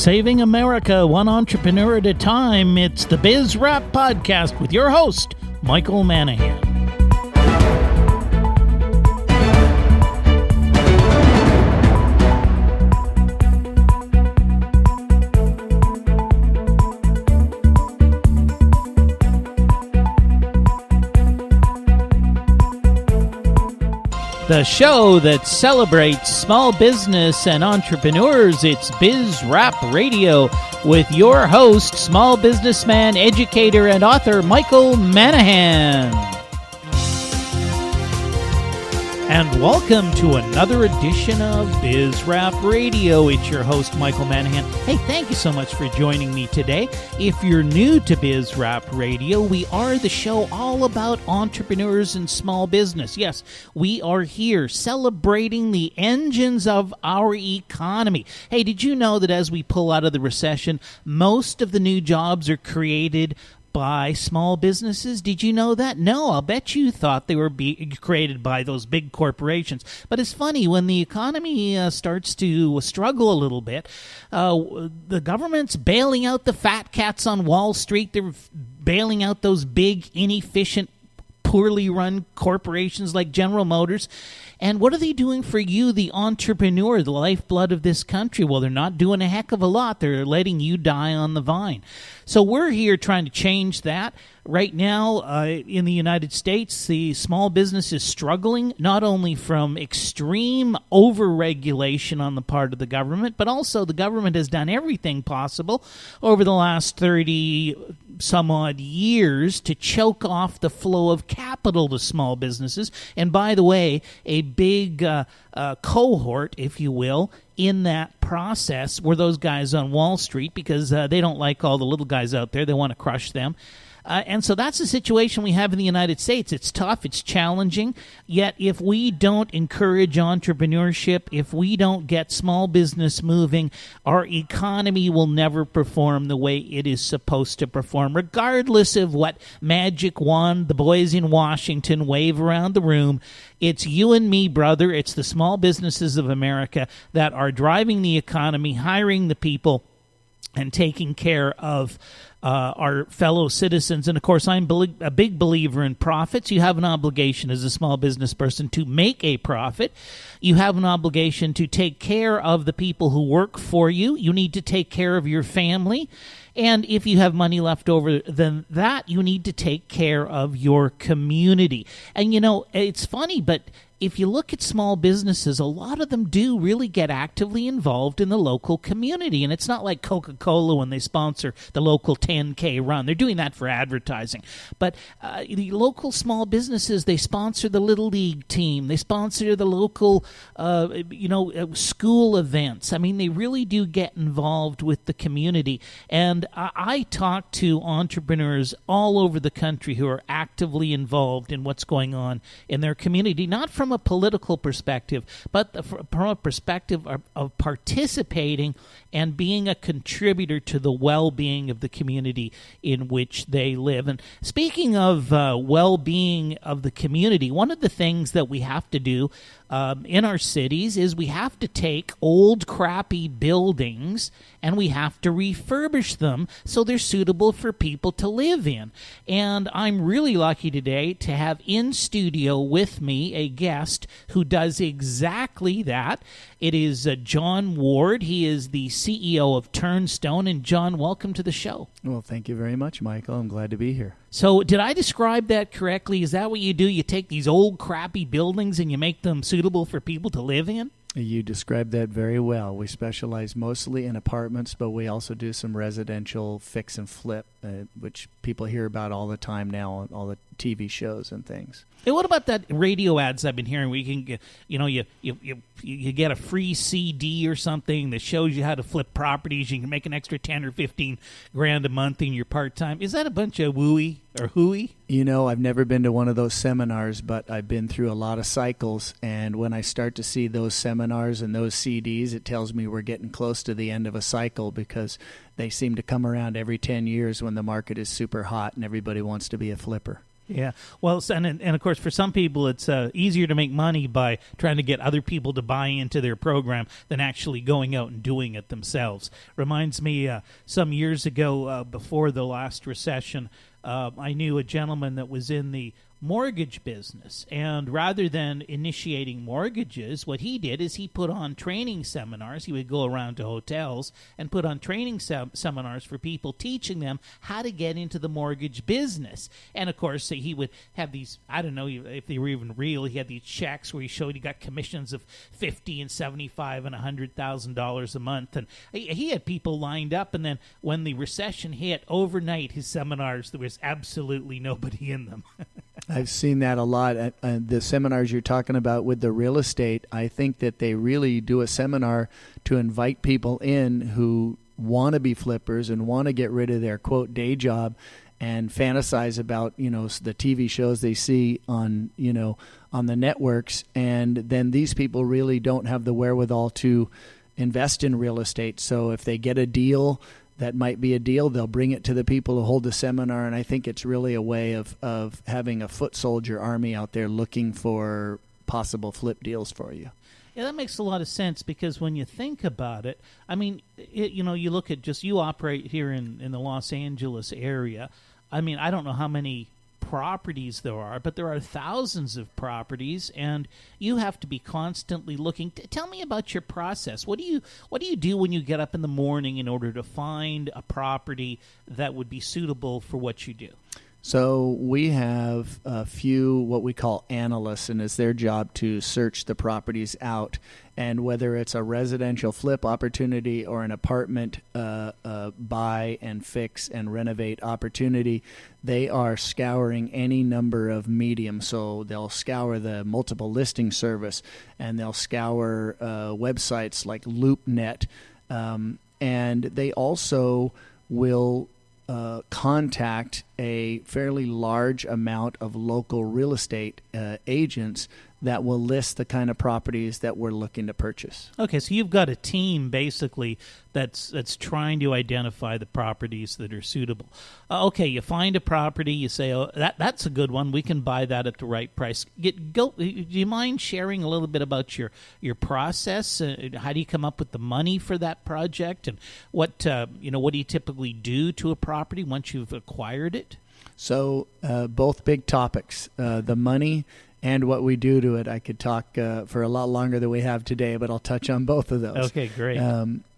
Saving America one entrepreneur at a time, it's the Biz Wrap Podcast with your host, Michael Manahan. The show that celebrates small business and entrepreneurs, it's Biz Wrap Radio with your host, small businessman, educator, and author, Michael Manahan. And welcome to another edition of Biz Wrap Radio. It's your host, Michael Manahan. Hey, thank you so much for joining me today. If you're new to Biz Wrap Radio, we are the show all about entrepreneurs and small business. Yes, we are here celebrating the engines of our economy. Hey, did you know that as we pull out of the recession, most of the new jobs are created by small businesses? Did you know that? No, I'll bet you thought they were created by those big corporations. But it's funny, when the economy starts to struggle a little bit, the government's bailing out the fat cats on Wall Street. They're bailing out those big, inefficient, poorly run corporations like General Motors. And what are they doing for you, the entrepreneur, the lifeblood of this country? Well, they're not doing a heck of a lot. They're letting you die on the vine. So we're here trying to change that. Right now, in the United States, the small business is struggling, not only from extreme over-regulation on the part of the government, but also the government has done everything possible over the last 30-some-odd years to choke off the flow of capital to small businesses. And by the way, a big cohort, if you will, in that process were those guys on Wall Street, because they don't like all the little guys out there. They want to crush them. And so that's the situation we have in the United States. It's tough, it's challenging, yet if we don't encourage entrepreneurship, if we don't get small business moving, our economy will never perform the way it is supposed to perform, regardless of what magic wand the boys in Washington wave around the room. It's you and me, brother. It's the small businesses of America that are driving the economy, hiring the people, and taking care of our fellow citizens. And of course, I'm a big believer in profits. You have an obligation as a small business person to make a profit. You have an obligation to take care of the people who work for you. You need to take care of your family. And if you have money left over than that, you need to take care of your community. And you know, it's funny, but if you look at small businesses, a lot of them do really get actively involved in the local community. And it's not like Coca-Cola when they sponsor the local 10K run. They're doing that for advertising. But the local small businesses, they sponsor the Little League team. They sponsor the local, school events. I mean, they really do get involved with the community. And I talk to entrepreneurs all over the country who are actively involved in what's going on in their community, not from a political perspective, but from a perspective of participating and being a contributor to the well-being of the community in which they live. And speaking of well-being of the community, one of the things that we have to do in our cities is we have to take old crappy buildings and we have to refurbish them so they're suitable for people to live in. And I'm really lucky today to have in studio with me a guest who does exactly that. It is John Ward. He is the CEO of Turnstone. And John, welcome to the show. Well, thank you very much, Michael. I'm glad to be here. So did I describe that correctly? Is that what you do? You take these old crappy buildings and you make them suitable for people to live in? You described that very well. We specialize mostly in apartments, but we also do some residential fix and flip, which people hear about all the time now on all the TV shows and things. Hey, what about that radio ads I've been hearing where you can get, you get a free CD or something that shows you how to flip properties. You can make an extra 10 or 15 grand a month in your part-time. Is that a bunch of wooey or hooey? You know, I've never been to one of those seminars, but I've been through a lot of cycles, and when I start to see those seminars and those CDs, it tells me we're getting close to the end of a cycle, because they seem to come around every 10 years when the market is super hot and everybody wants to be a flipper. Yeah. Well, and of course, for some people, it's easier to make money by trying to get other people to buy into their program than actually going out and doing it themselves. Reminds me, some years ago, before the last recession, I knew a gentleman that was in the mortgage business, and rather than initiating mortgages, what he did is he put on training seminars. He would go around to hotels and put on training seminars for people, teaching them how to get into the mortgage business. And of course, he would have these, I don't know if they were even real, he had these checks where he showed he got commissions of $50 and $75 and $100,000 a month, and he had people lined up. And then when the recession hit, overnight, his seminars, there was absolutely nobody in them. I've seen that a lot. The seminars you're talking about with the real estate, I think that they really do a seminar to invite people in who want to be flippers and want to get rid of their, quote, day job and fantasize about, the TV shows they see on, on the networks. And then these people really don't have the wherewithal to invest in real estate. So if they get a deal that might be a deal, they'll bring it to the people who hold the seminar, and I think it's really a way of having a foot soldier army out there looking for possible flip deals for you. Yeah, that makes a lot of sense, because when you think about it, I mean, you look at you operate here in the Los Angeles area. I mean, I don't know how many properties there are, but there are thousands of properties, and you have to be constantly looking. Tell me about your process. What do you do when you get up in the morning in order to find a property that would be suitable for what you do? So we have a few what we call analysts, and it's their job to search the properties out. And whether it's a residential flip opportunity or an apartment buy and fix and renovate opportunity, they are scouring any number of mediums. So they'll scour the multiple listing service, and they'll scour websites like LoopNet, and they also will contact a fairly large amount of local real estate agents that will list the kind of properties that we're looking to purchase. Okay, so you've got a team basically that's trying to identify the properties that are suitable. Okay, you find a property, you say, "Oh, that's a good one. We can buy that at the right price." Do you mind sharing a little bit about your process? How do you come up with the money for that project, and what do you typically do to a property once you've acquired it? So both big topics, the money and what we do to it. I could talk for a lot longer than we have today, but I'll touch on both of those. Okay, great.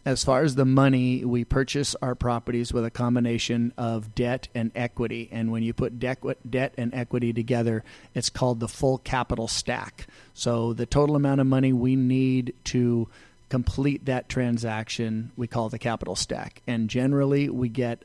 As far as the money, we purchase our properties with a combination of debt and equity. And when you put debt and equity together, it's called the full capital stack. So the total amount of money we need to complete that transaction, we call the capital stack. And generally, we get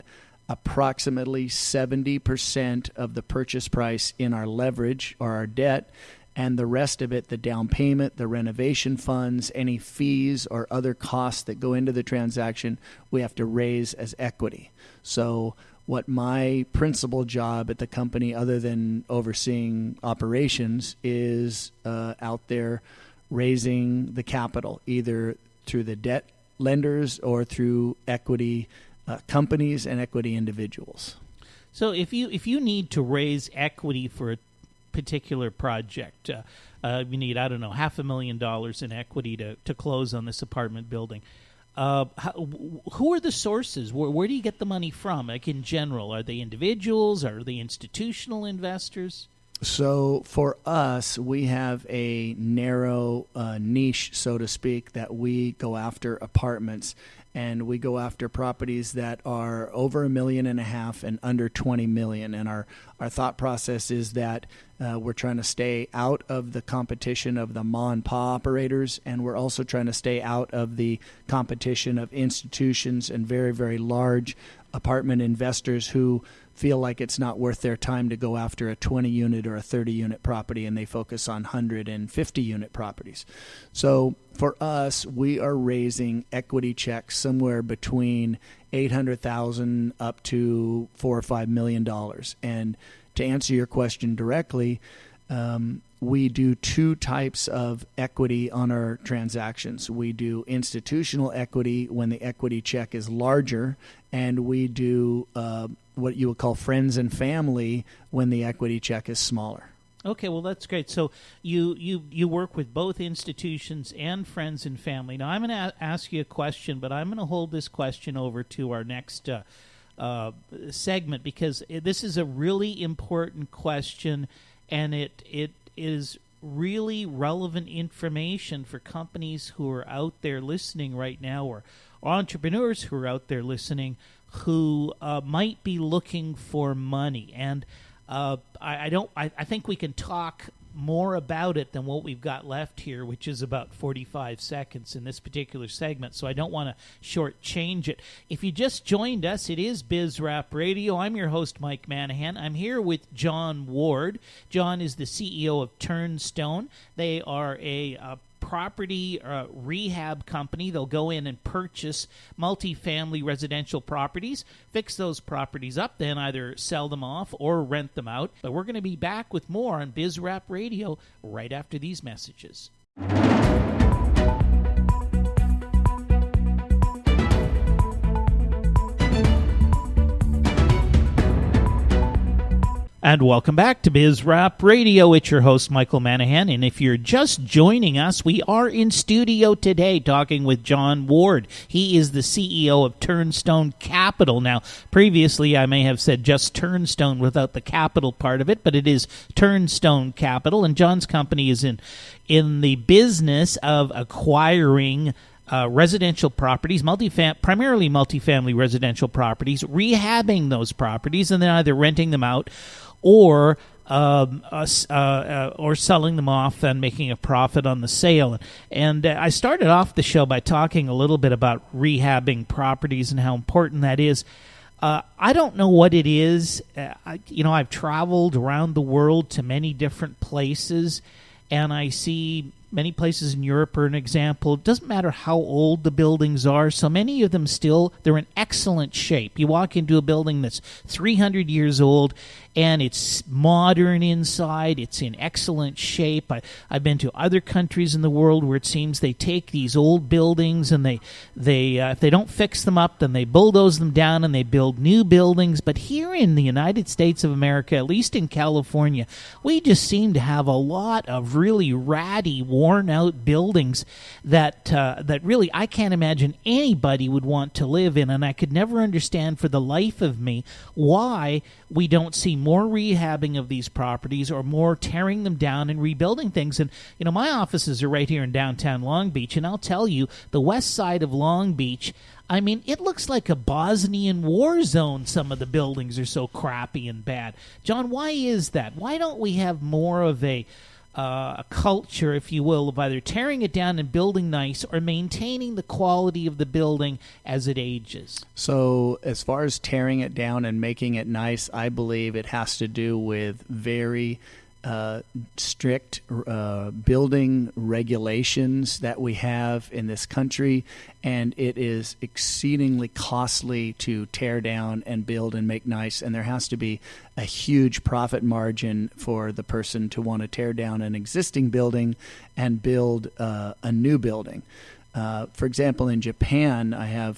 approximately 70% of the purchase price in our leverage or our debt, and the rest of it, the down payment, the renovation funds, any fees or other costs that go into the transaction, we have to raise as equity. So what my principal job at the company, other than overseeing operations, is out there raising the capital, either through the debt lenders or through equity companies and equity individuals. So if you need to raise equity for a particular project, you need, I don't know, $500,000 in equity to close on this apartment building. Who are the sources? Where do you get the money from? Like in general, are they individuals? Are they institutional investors? So for us, we have a narrow niche, so to speak, that we go after apartments, and we go after properties that are over $1.5 million and under $20 million. And our thought process is that we're trying to stay out of the competition of the ma and pa operators, and we're also trying to stay out of the competition of institutions and very, very large apartment investors who feel like it's not worth their time to go after a 20-unit or a 30-unit property, and they focus on 150-unit properties. So for us, we are raising equity checks somewhere between $800,000 up to $4 or $5 million. And to answer your question directly, we do two types of equity on our transactions. We do institutional equity when the equity check is larger, and we do what you would call friends and family when the equity check is smaller. Okay, well, that's great. So you work with both institutions and friends and family. Now, I'm going to ask you a question, but I'm going to hold this question over to our next segment, because this is a really important question, and it is really relevant information for companies who are out there listening right now, or entrepreneurs who are out there listening who might be looking for money. And I think we can talk more about it than what we've got left here, which is about 45 seconds in this particular segment, so I don't want to shortchange it. If you just joined us, it is BizRap Radio. I'm your host, Mike Manahan. I'm here with John Ward. John is the CEO of Turnstone. They are a property rehab company. They'll go in and purchase multifamily residential properties, fix those properties up, then either sell them off or rent them out. But we're going to be back with more on BizRap Radio right after these messages. And welcome back to BizRap Radio. It's your host, Michael Manahan. And if you're just joining us, we are in studio today talking with John Ward. He is the CEO of Turnstone Capital. Now, previously I may have said just Turnstone without the capital part of it, but it is Turnstone Capital. And John's company is in the business of acquiring residential properties, primarily multifamily residential properties, rehabbing those properties, and then either renting them out or selling them off and making a profit on the sale. And I started off the show by talking a little bit about rehabbing properties and how important that is. I don't know what it is. I've traveled around the world to many different places, and I see many places in Europe are an example. It doesn't matter how old the buildings are. So many of them they're in excellent shape. You walk into a building that's 300 years old, and it's modern inside. It's in excellent shape. I've been to other countries in the world where it seems they take these old buildings and they if they don't fix them up, then they bulldoze them down and they build new buildings. But here in the United States of America, at least in California, we just seem to have a lot of really ratty, worn-out buildings that really I can't imagine anybody would want to live in, and I could never understand for the life of me why we don't see more rehabbing of these properties or more tearing them down and rebuilding things. And, my offices are right here in downtown Long Beach, and I'll tell you, the west side of Long Beach, I mean, it looks like a Bosnian war zone. Some of the buildings are so crappy and bad. John, why is that? Why don't we have more of a culture, if you will, of either tearing it down and building nice or maintaining the quality of the building as it ages? So as far as tearing it down and making it nice, I believe it has to do with very strict building regulations that we have in this country, and it is exceedingly costly to tear down and build and make nice, and there has to be a huge profit margin for the person to want to tear down an existing building and build a new building. For example, in Japan, I have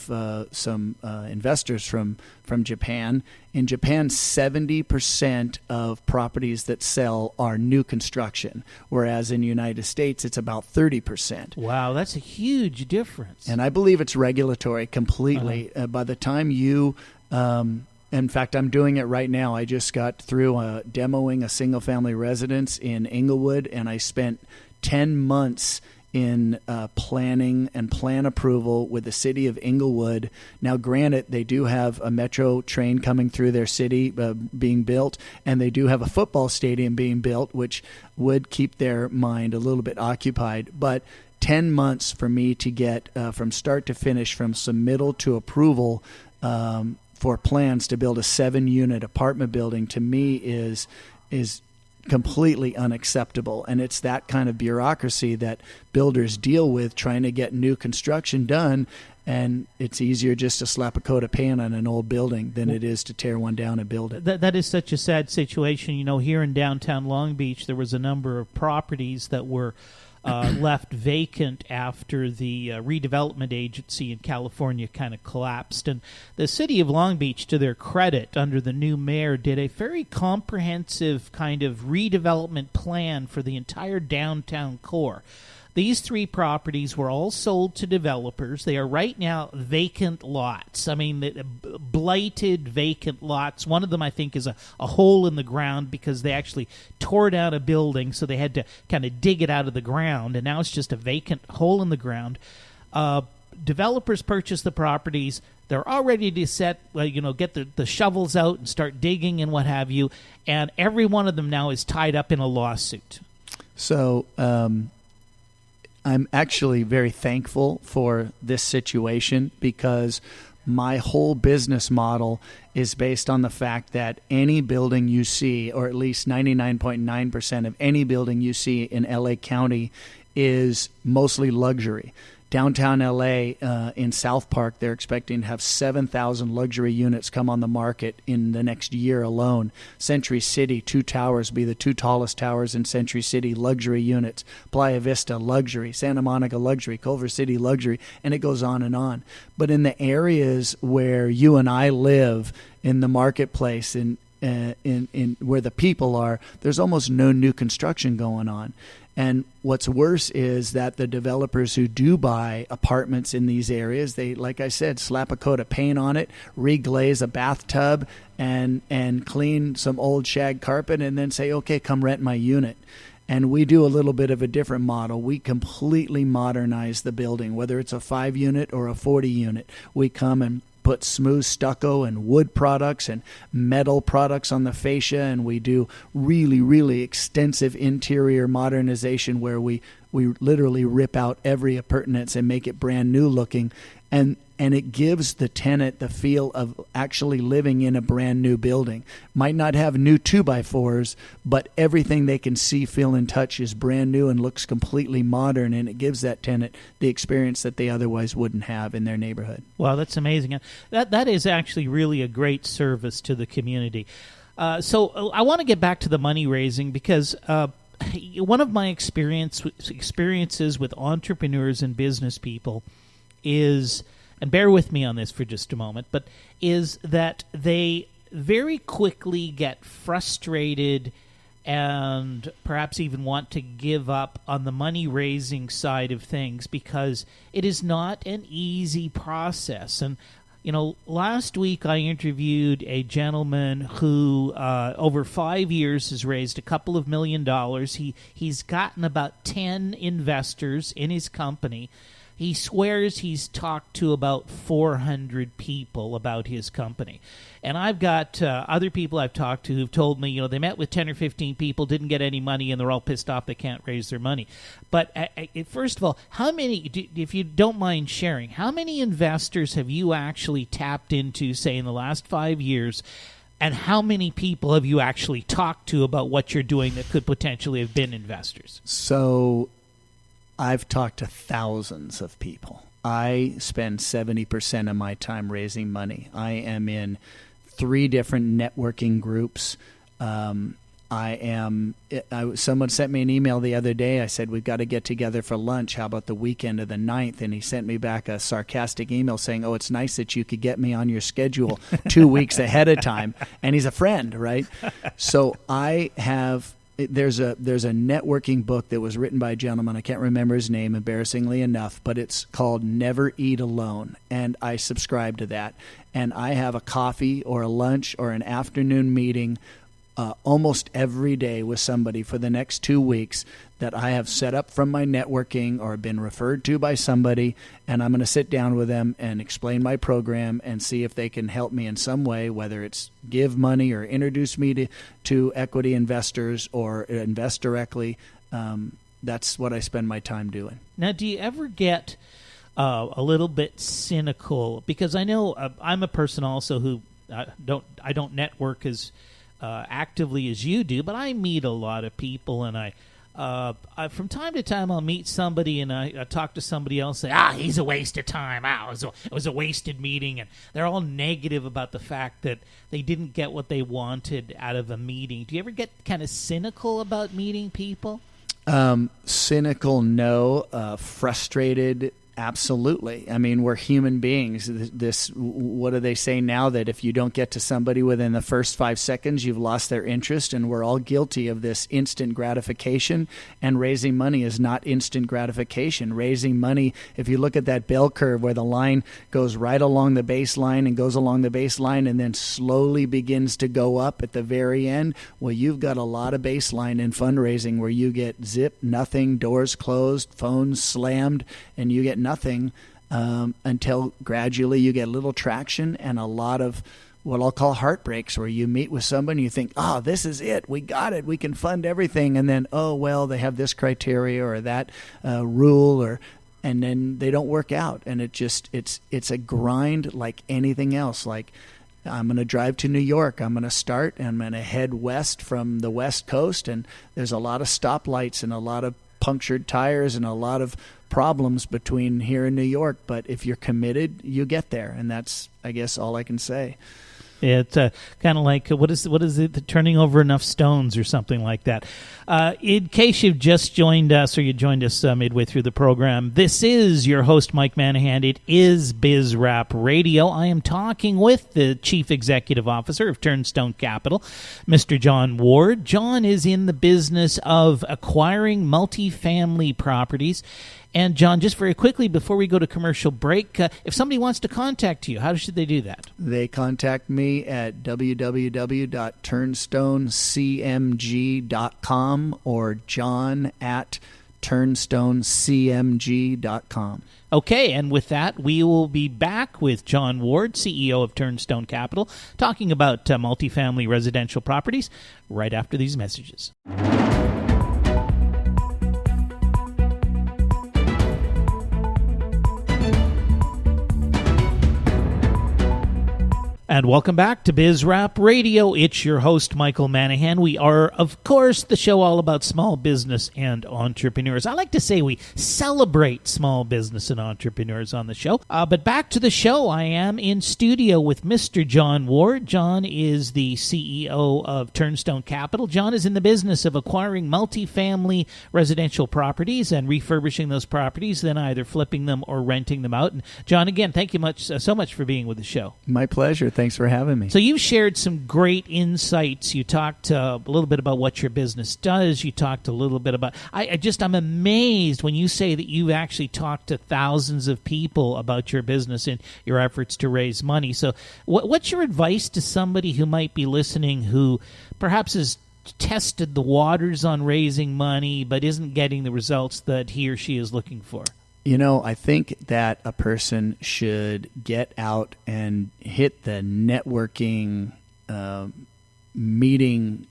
some investors from Japan. In Japan, 70% of properties that sell are new construction, whereas in the United States, it's about 30%. Wow, that's a huge difference. And I believe it's regulatory completely. By the time you... in fact, I'm doing it right now. I just got through demoing a single-family residence in Inglewood, and I spent 10 months in planning and plan approval with the city of Inglewood. Now, granted, they do have a metro train coming through their city being built, and they do have a football stadium being built, which would keep their mind a little bit occupied. But 10 months for me to get from start to finish, from submittal to approval for plans to build a 7-unit apartment building, to me is completely unacceptable. And it's that kind of bureaucracy that builders deal with trying to get new construction done. And it's easier just to slap a coat of paint on an old building than it is to tear one down and build it. That is such a sad situation. Here in downtown Long Beach, there was a number of properties that were left vacant after the redevelopment agency in California kind of collapsed. And the city of Long Beach, to their credit, under the new mayor, did a very comprehensive kind of redevelopment plan for the entire downtown core. These 3 properties were all sold to developers. They are right now vacant lots. I mean, blighted vacant lots. One of them, I think, is a hole in the ground because they actually tore down a building, so they had to kind of dig it out of the ground, and now it's just a vacant hole in the ground. Developers purchase the properties. They're all ready to get the shovels out and start digging and what have you, and every one of them now is tied up in a lawsuit. So, I'm actually very thankful for this situation because my whole business model is based on the fact that any building you see, or at least 99.9% of any building you see in LA County, is mostly luxury. Downtown LA in South Park, they're expecting to have 7,000 luxury units come on the market in the next year alone. Century City, 2 towers, be the 2 tallest towers in Century City, luxury units. Playa Vista, luxury. Santa Monica, luxury. Culver City, luxury. And it goes on and on. But in the areas where you and I live, in the marketplace, in where the people are, there's almost no new construction going on. And what's worse is that the developers who do buy apartments in these areas, they, like I said, slap a coat of paint on it, reglaze a bathtub, and clean some old shag carpet, and then say, okay, come rent my unit. And we do a little bit of a different model. We completely modernize the building, whether it's a 5-unit or a 40-unit. We come and put smooth stucco and wood products and metal products on the fascia, and we do really, really extensive interior modernization where we literally rip out every appurtenance and make it brand new looking. And it gives the tenant the feel of actually living in a brand new building. Might not have new 2x4s, but everything they can see, feel, and touch is brand new and looks completely modern, and it gives that tenant the experience that they otherwise wouldn't have in their neighborhood. Wow, that's amazing. And that is actually really a great service to the community. So I want to get back to the money raising because one of my experiences with entrepreneurs and business people is, and bear with me on this for just a moment, but is that they very quickly get frustrated and perhaps even want to give up on the money-raising side of things because it is not an easy process. And, last week I interviewed a gentleman who over 5 years has raised a couple of $1 million. He's gotten about 10 investors in his company. He swears he's talked to about 400 people about his company. And I've got other people I've talked to who've told me, they met with 10 or 15 people, didn't get any money, and they're all pissed off they can't raise their money. But first of all, how many, if you don't mind sharing, how many investors have you actually tapped into, say, in the last 5 years? And how many people have you actually talked to about what you're doing that could potentially have been investors? So I've talked to thousands of people. I spend 70% of my time raising money. I am in 3 different networking groups. Someone sent me an email the other day. I said, we've got to get together for lunch. How about the weekend of the 9th? And he sent me back a sarcastic email saying, it's nice that you could get me on your schedule 2 weeks ahead of time. And he's a friend, right? So there's a networking book that was written by a gentleman. I can't remember his name, embarrassingly enough, but it's called Never Eat Alone. And I subscribe to that. And I have a coffee or a lunch or an afternoon meeting almost every day with somebody for the next 2 weeks that I have set up from my networking or been referred to by somebody, and I'm going to sit down with them and explain my program and see if they can help me in some way, whether it's give money or introduce me to equity investors or invest directly. That's what I spend my time doing. Now, do you ever get a little bit cynical? Because I know I'm a person also who I don't network as actively as you do, but I meet a lot of people, and I from time to time I'll meet somebody and I talk to somebody else, say, he's a waste of time, it was a wasted meeting, and they're all negative about the fact that they didn't get what they wanted out of a meeting. Do you ever get kind of cynical about meeting people? Cynical, no. Frustrated, absolutely. I mean, we're human beings. What do they say now? That if you don't get to somebody within the first 5 seconds, you've lost their interest, and we're all guilty of this instant gratification, and raising money is not instant gratification. Raising money, if you look at that bell curve where the line goes right along the baseline and goes along the baseline and then slowly begins to go up at the very end, well, you've got a lot of baseline in fundraising where you get zip, nothing, doors closed, phones slammed, and you get nothing until gradually you get a little traction and a lot of what I'll call heartbreaks, where you meet with someone and you think, oh, this is it. We got it. We can fund everything. And then, oh, well, they have this criteria or that rule, and then they don't work out. And it's a grind like anything else. Like, I'm going to drive to New York. I'm going to start and I'm going to head west from the West Coast. And there's a lot of stoplights and a lot of punctured tires and a lot of problems between here and New York. But if you're committed, you get there. And that's, I guess, all I can say. It's kind of like, what is it, turning over enough stones or something like that. In case you've just joined us or you joined us midway through the program, this is your host, Mike Manahan. It is BizRap Radio. I am talking with the Chief Executive Officer of Turnstone Capital, Mr. John Ward. John is in the business of acquiring multifamily properties. And, John, just very quickly, before we go to commercial break, if somebody wants to contact you, how should they do that? They contact me at www.turnstonecmg.com or john@turnstonecmg.com. Okay, and with that, we will be back with John Ward, CEO of Turnstone Capital, talking about multifamily residential properties right after these messages. And welcome back to BizRap Radio. It's your host, Michael Manahan. We are, of course, the show all about small business and entrepreneurs. I like to say we celebrate small business and entrepreneurs on the show. But back to the show, I am in studio with Mr. John Ward. John is the CEO of Turnstone Capital. John is in the business of acquiring multifamily residential properties and refurbishing those properties, then either flipping them or renting them out. And John, again, thank you so much for being with the show. My pleasure. Thanks for having me. So you've shared some great insights. You talked a little bit about what your business does. You talked a little bit about... I'm amazed when you say that you've actually talked to thousands of people about your business and your efforts to raise money. So what's your advice to somebody who might be listening who perhaps has tested the waters on raising money but isn't getting the results that he or she is looking for? You know, I think that a person should get out and hit the networking meeting,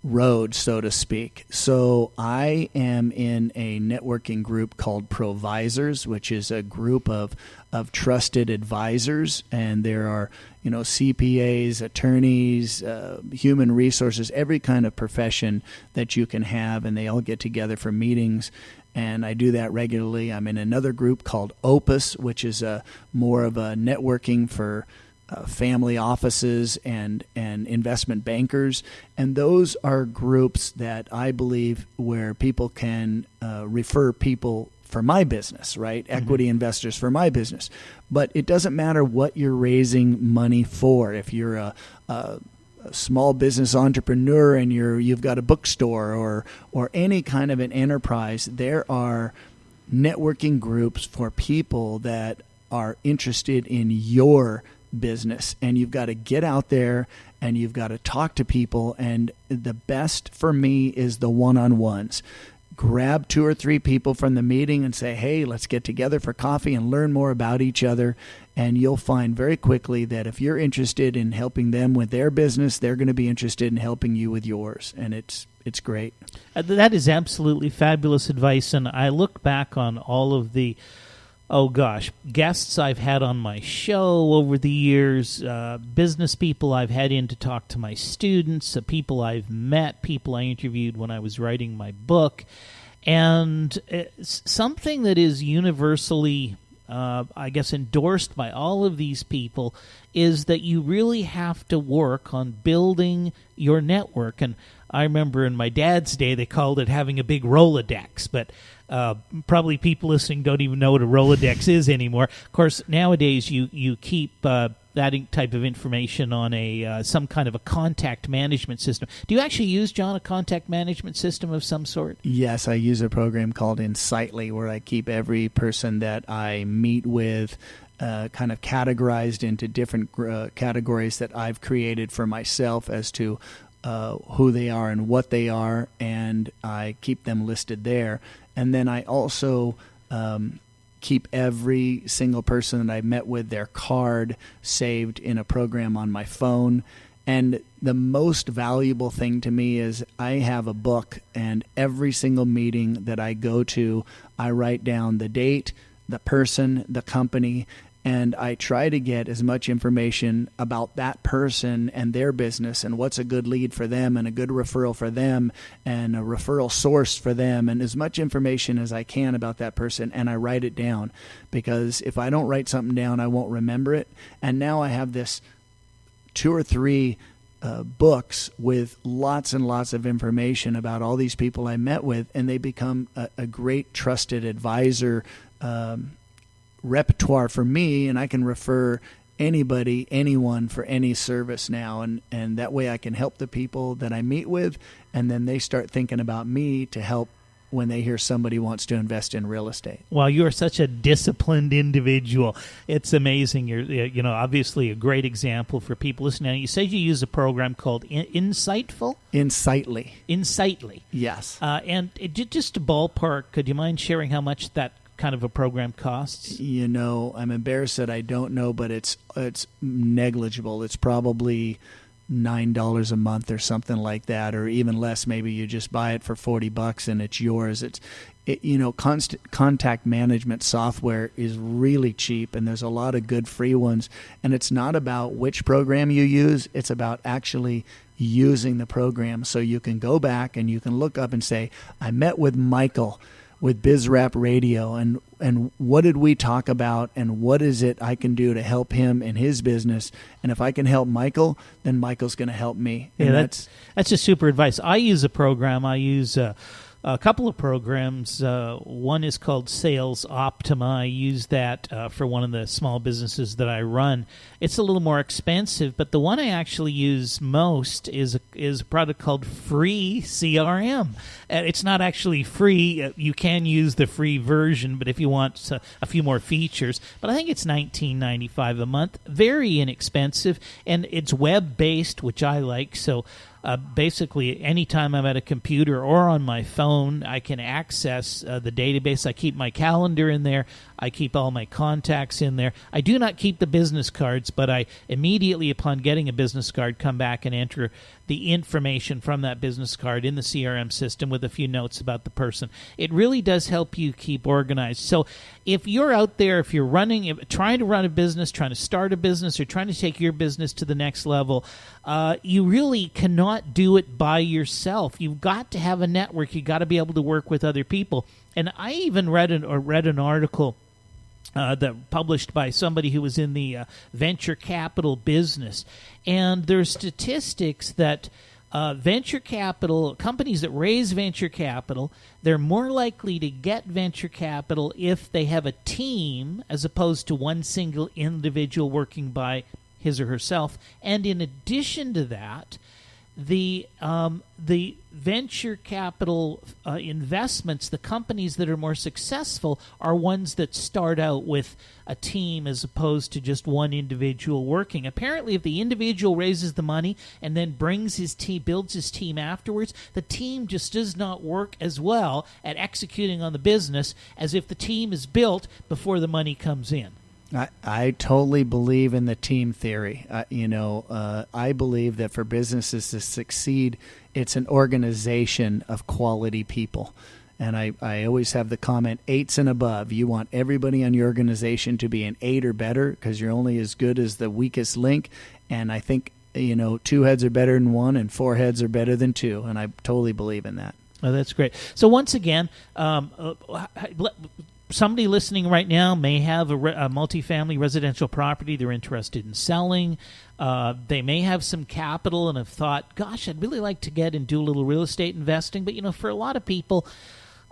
road, so to speak. So I am in a networking group called Provisors, which is a group of trusted advisors, and there are CPAs, attorneys, human resources, every kind of profession that you can have, and they all get together for meetings. And I do that regularly. I'm in another group called Opus, which is more of a networking for family offices and investment bankers. And those are groups that I believe where people can refer people for my business, right? Mm-hmm. Equity investors for my business. But it doesn't matter what you're raising money for. If you're a small business entrepreneur and you've got a bookstore or any kind of an enterprise, there are networking groups for people that are interested in your business, and you've got to get out there and you've got to talk to people. And the best for me is the one-on-ones. Grab 2 or 3 people from the meeting and say, hey, let's get together for coffee and learn more about each other. And you'll find very quickly that if you're interested in helping them with their business, they're going to be interested in helping you with yours. And it's great. That is absolutely fabulous advice. And I look back on all of the guests I've had on my show over the years, business people I've had in to talk to my students, people I've met, people I interviewed when I was writing my book. And something that is universally I guess, endorsed by all of these people, is that you really have to work on building your network. And I remember in my dad's day, they called it having a big Rolodex, but probably people listening don't even know what a Rolodex is anymore. Of course, nowadays you keep that type of information on a some kind of a contact management system. Do you actually use, John, a contact management system of some sort? Yes, I use a program called Insightly, where I keep every person that I meet with kind of categorized into different categories that I've created for myself as to who they are and what they are, and I keep them listed there. And then I also keep every single person that I met with, their card saved in a program on my phone. And the most valuable thing to me is I have a book, and every single meeting that I go to, I write down the date, the person, the company, and I try to get as much information about that person and their business and what's a good lead for them and a good referral for them and a referral source for them, and as much information as I can about that person, and I write it down, because if I don't write something down, I won't remember it. And now I have this 2 or 3 books with lots and lots of information about all these people I met with, and they become a great trusted advisor repertoire for me, and I can refer anybody, anyone for any service now, and that way I can help the people that I meet with, and then they start thinking about me to help when they hear somebody wants to invest in real estate. Well, you are such a disciplined individual. It's amazing. You're, obviously a great example for people listening. Now, you said you use a program called Insightful? Insightly. Yes. And just to ballpark, could you mind sharing how much that kind of a program costs? I'm embarrassed that I don't know, but it's negligible. It's probably $9 a month or something like that, or even less. Maybe you just buy it for $40 and it's yours. Contact management software is really cheap, and there's a lot of good free ones. And it's not about which program you use. It's about actually using the program. So you can go back and you can look up and say, I met with Michael with BizRap Radio, and what did we talk about, and what is it I can do to help him in his business? And if I can help Michael, then Michael's going to help me. Yeah, that's just super advice. I use a program. I use a couple of programs. One is called Sales Optima. I use that for one of the small businesses that I run. It's a little more expensive, but the one I actually use most is a product called Free CRM. It's not actually free. You can use the free version, but if you want a few more features, but I think it's $19.95 a month. Very inexpensive, and it's web-based, which I like. So basically, anytime I'm at a computer or on my phone, I can access the database. I keep my calendar in there. I keep all my contacts in there. I do not keep the business cards, but I immediately, upon getting a business card, come back and enter the information from that business card in the CRM system with a few notes about the person. It really does help you keep organized. So if you're out there, if you're trying to run a business, trying to start a business, or trying to take your business to the next level, you really cannot do it by yourself. You've got to have a network. You've got to be able to work with other people. And I even read an article that published by somebody who was in the venture capital business, and there's statistics that venture capital companies that raise venture capital, they're more likely to get venture capital if they have a team as opposed to one single individual working by his or herself. And in addition to that, the venture capital investments, the companies that are more successful, are ones that start out with a team as opposed to just one individual working. Apparently, if the individual raises the money and then builds his team afterwards, the team just does not work as well at executing on the business as if the team is built before the money comes in. I totally believe in the team theory. I believe that for businesses to succeed, it's an organization of quality people. And I always have the comment, 8s and above. You want everybody on your organization to be an 8 or better, because you're only as good as the weakest link. And I think, 2 heads are better than 1, and 4 heads are better than 2. And I totally believe in that. Oh, that's great. So once again, somebody listening right now may have a multifamily residential property they're interested in selling. They may have some capital and have thought, gosh, I'd really like to get and do a little real estate investing. But, for a lot of people,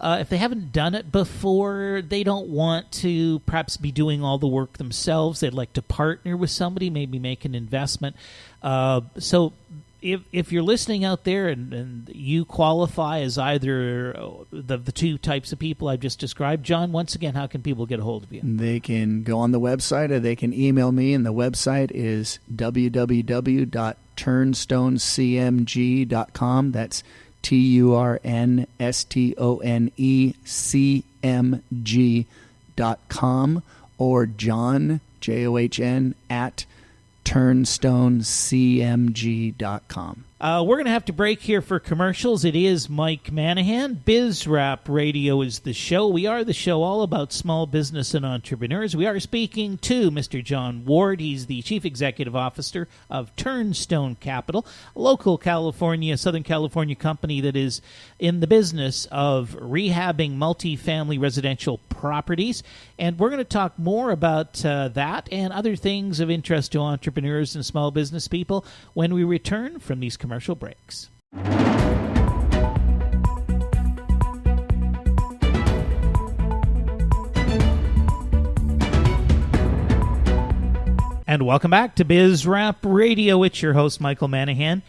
if they haven't done it before, they don't want to perhaps be doing all the work themselves. They'd like to partner with somebody, maybe make an investment. So if you're listening out there and you qualify as either the two types of people I've just described, John, once again, how can people get a hold of you? They can go on the website or they can email me, and the website is www.turnstoncmg.com. That's TURNSTONECMG.com, or John, JOHN, at turnstonecmg.com. We're going to have to break here for commercials. It is Mike Manahan. BizRap Radio is the show. We are the show all about small business and entrepreneurs. We are speaking to Mr. John Ward. He's the Chief Executive Officer of Turnstone Capital, a local Southern California company that is in the business of rehabbing multifamily residential properties. And we're going to talk more about that and other things of interest to entrepreneurs and small business people when we return from these commercial breaks. And welcome back to BizRap Radio. It's your host, Michael Manahan.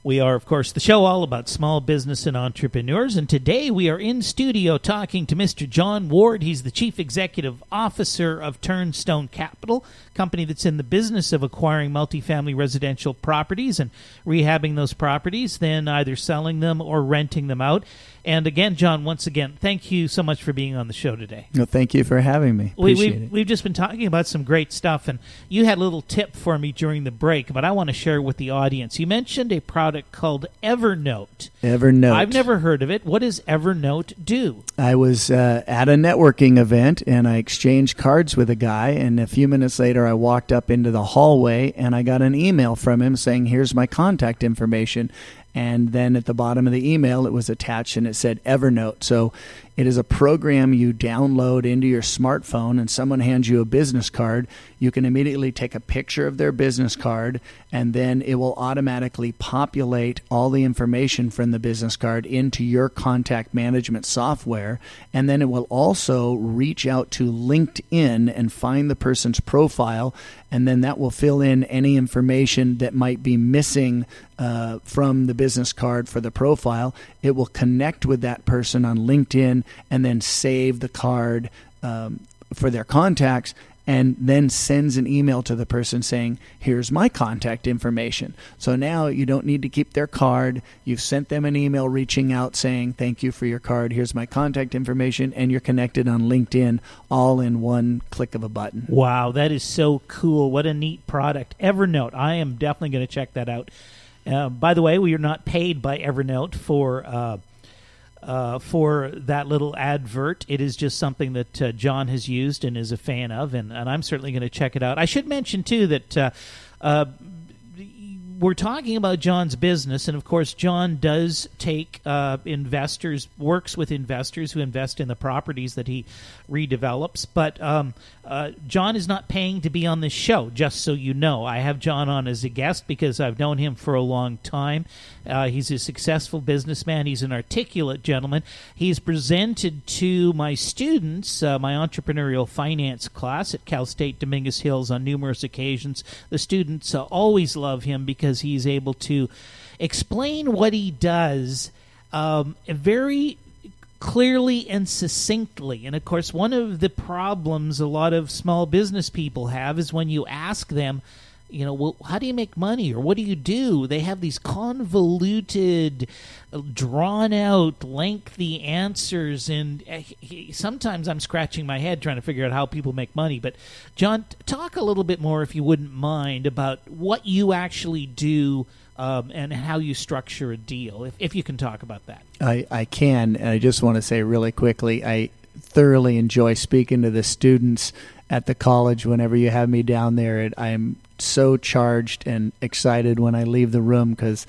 We are, of course, the show all about small business and entrepreneurs, and today we are in studio talking to Mr. John Ward. He's the Chief Executive Officer of Turnstone Capital, a company that's in the business of acquiring multifamily residential properties and rehabbing those properties, then either selling them or renting them out. And again, John, once again, thank you so much for being on the show today. No, thank you for having me. Appreciate it. We've just been talking about some great stuff, and you had a little tip for me during the break, but I want to share with the audience. You mentioned a product called Evernote. Evernote. I've never heard of it. What does Evernote do? I was at a networking event, and I exchanged cards with a guy, and a few minutes later I walked up into the hallway, and I got an email from him saying, here's my contact information. And then at the bottom of the email, it was attached and it said Evernote. So it is a program you download into your smartphone, and someone hands you a business card. You can immediately take a picture of their business card, and then it will automatically populate all the information from the business card into your contact management software. And then it will also reach out to LinkedIn and find the person's profile, and then that will fill in any information that might be missing from the business card for the profile. It will connect with that person on LinkedIn and then save the card for their contacts, and then sends an email to the person saying, here's my contact information. So now you don't need to keep their card. You've sent them an email reaching out saying, thank you for your card. Here's my contact information. And you're connected on LinkedIn all in one click of a button. Wow, that is so cool. What a neat product. Evernote. I am definitely going to check that out. By the way, we are not paid by Evernote for that little advert. It is just something that John has used and is a fan of, and I'm certainly going to check it out. I should mention, too, that we're talking about John's business, and of course, John does take investors, works with investors who invest in the properties that he redevelops, but John is not paying to be on this show, just so you know. I have John on as a guest because I've known him for a long time. He's a successful businessman. He's an articulate gentleman. He's presented to my students my entrepreneurial finance class at Cal State Dominguez Hills on numerous occasions. The students always love him because he's able to explain what he does very clearly and succinctly. And of course, one of the problems a lot of small business people have is when you ask them, well, how do you make money, or what do you do? They have these convoluted, drawn-out, lengthy answers, and sometimes I'm scratching my head trying to figure out how people make money. But, John, talk a little bit more, if you wouldn't mind, about what you actually do and how you structure a deal, if you can talk about that. I can, and I just want to say really quickly, I thoroughly enjoy speaking to the students at the college whenever you have me down there. I'm so charged and excited when I leave the room because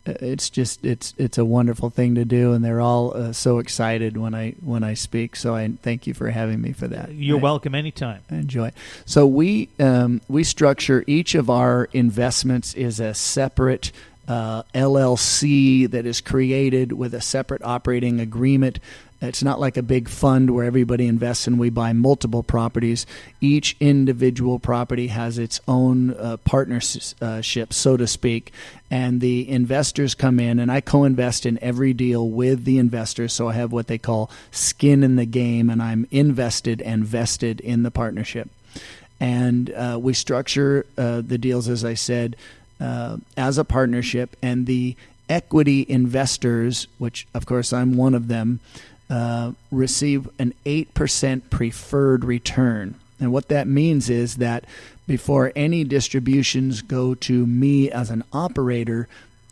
it's a wonderful thing to do, and they're all so excited when I speak. So I thank you for having me for that. You're welcome anytime. I enjoy it. So we structure each of our investments is a separate LLC that is created with a separate operating agreement. It's not like a big fund where everybody invests and we buy multiple properties. Each individual property has its own partnership, so to speak, and the investors come in, and I co-invest in every deal with the investors, so I have what they call skin in the game, and I'm invested and vested in the partnership. And we structure the deals, as I said, as a partnership, and the equity investors, which of course I'm one of them, receive an 8% preferred return. And what that means is that before any distributions go to me as an operator,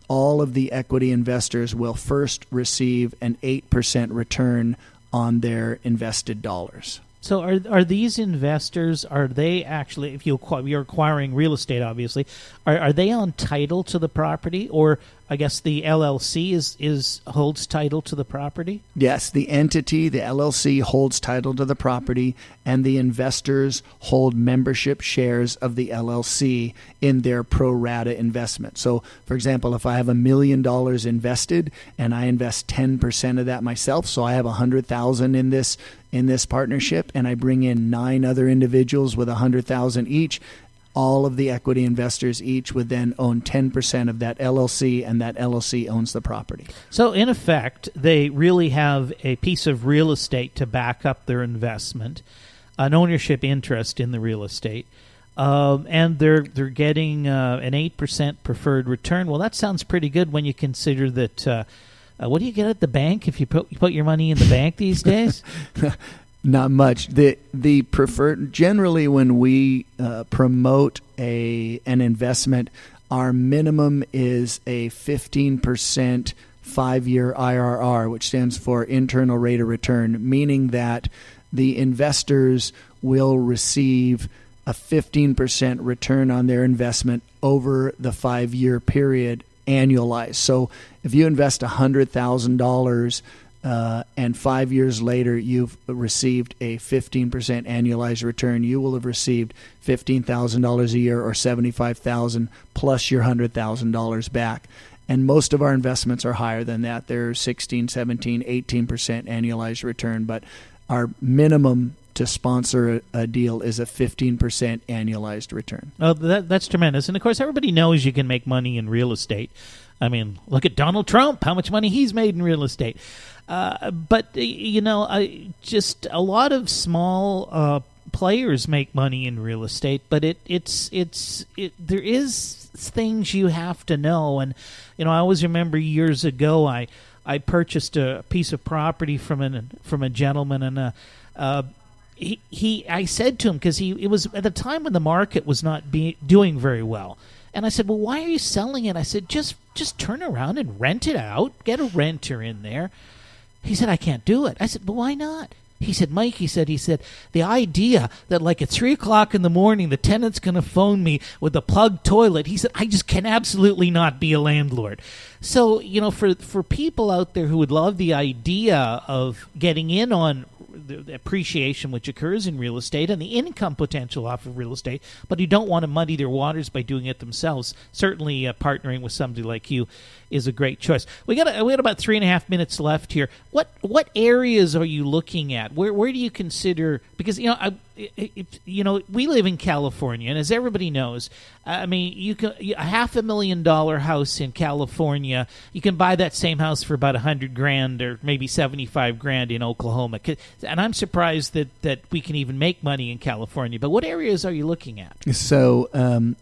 all of the equity investors will first receive an 8% return on their invested dollars. So are these investors, are they actually, if you're acquiring real estate, obviously, are they on title to the property, or I guess the LLC holds title to the property? Yes, the entity, the LLC, holds title to the property, and the investors hold membership shares of the LLC in their pro rata investment. So, for example, if I have $1 million invested and I invest 10% of that myself, so I have $100,000 in this partnership, and I bring in 9 other individuals with $100,000 each, all of the equity investors each would then own 10% of that LLC, and that LLC owns the property. So in effect, they really have a piece of real estate to back up their investment, an ownership interest in the real estate, and they're getting an 8% preferred return. Well, that sounds pretty good when you consider that. What do you get at the bank if you put your money in the bank these days? Not much. The preferred, generally when we promote an investment, our minimum is a 15% 5-year IRR, which stands for internal rate of return, meaning that the investors will receive a 15% return on their investment over the 5-year period annualized. So if you invest $100,000 and 5 years later you've received a 15% annualized return, you will have received $15,000 a year, or $75,000 plus your $100,000 back. And most of our investments are higher than that. They're 16, 17, 18% annualized return, but our minimum to sponsor a deal is a 15% annualized return. Oh, that's tremendous. And of course, everybody knows you can make money in real estate. I mean, look at Donald Trump, how much money he's made in real estate. But, just a lot of small players make money in real estate, but there is things you have to know. And, I always remember years ago, I purchased a piece of property from a gentleman, and I said to him, because it was at the time when the market was not doing very well, and I said, well, why are you selling it? I said, just turn around and rent it out, get a renter in there. He said, I can't do it. I said, well, why not? He said, Mike, he said, the idea that like at 3 o'clock in the morning, the tenant's going to phone me with a plugged toilet, he said, I just can absolutely not be a landlord. So, for people out there who would love the idea of getting in on the appreciation which occurs in real estate and the income potential off of real estate, but who don't want to muddy their waters by doing it themselves, certainly partnering with somebody like you is a great choice. We got about 3.5 minutes left here. What areas are you looking at? Where do you consider? Because we live in California, and as everybody knows, I mean, you can a $500,000 house in California, you can buy that same house for about $100,000 or maybe $75,000 in Oklahoma. And I'm surprised that we can even make money in California. But what areas are you looking at? So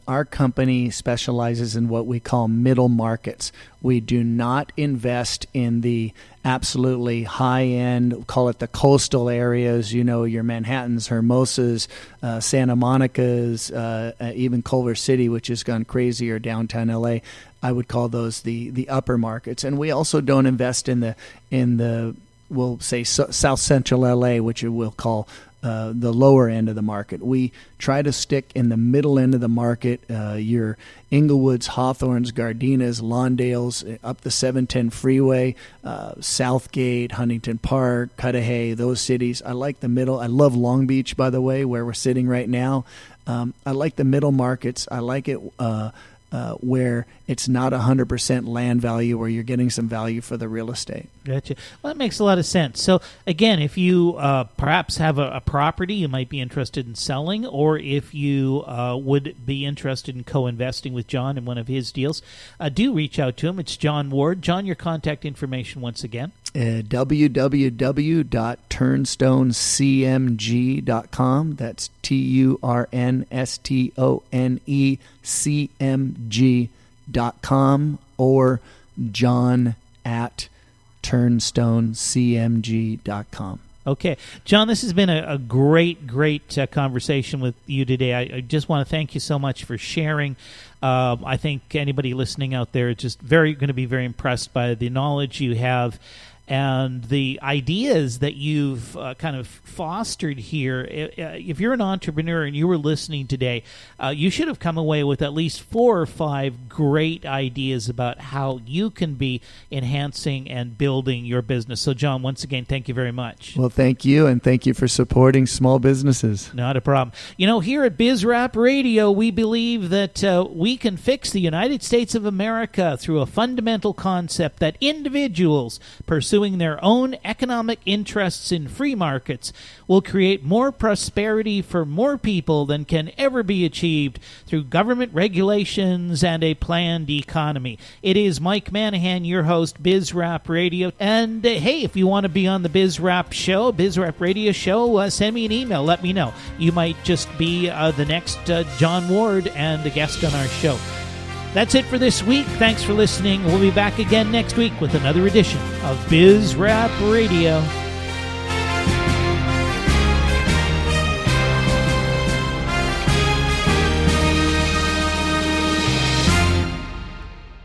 our company specializes in what we call middle markets. We do not invest in the absolutely high-end, call it the coastal areas, your Manhattans, Hermosas, Santa Monica's, even Culver City, which has gone crazy, or downtown L.A. I would call those the upper markets. And we also don't invest in the we'll say South Central L.A., which we'll call the lower end of the market. We try to stick in the middle end of the market. Your Inglewoods, Hawthornes, Gardinas, Lawndales, up the 710 freeway, Southgate, Huntington Park, Cudahy, those cities. I like the middle. I love Long Beach, by the way, where we're sitting right now. I like the middle markets. I like it where it's not 100% land value, where you're getting some value for the real estate. Gotcha. Well, that makes a lot of sense. So, again, if you perhaps have a property you might be interested in selling, or if you would be interested in co-investing with John in one of his deals, do reach out to him. It's John Ward. John, your contact information once again. www.turnstoncmg.com. That's TURNSTONECMG.com, or john@turnstoncmg.com. Okay. John, this has been a great conversation with you today. I just want to thank you so much for sharing. I think anybody listening out there is just going to be very impressed by the knowledge you have and the ideas that you've kind of fostered here. If you're an entrepreneur and you were listening today, you should have come away with at least 4 or 5 great ideas about how you can be enhancing and building your business. So, John, once again, thank you very much. Well, thank you, and thank you for supporting small businesses. Not a problem. You know, here at BizRap Radio, we believe that we can fix the United States of America through a fundamental concept that individuals pursuing their own economic interests in free markets will create more prosperity for more people than can ever be achieved through government regulations and a planned economy. It is Mike Manahan, your host, BizRap Radio. And hey, if you want to be on the BizRap show, BizRap Radio show, send me an email. Let me know. You might just be the next John Ward and a guest on our show. That's it for this week. Thanks for listening. We'll be back again next week with another edition of BizRap Radio.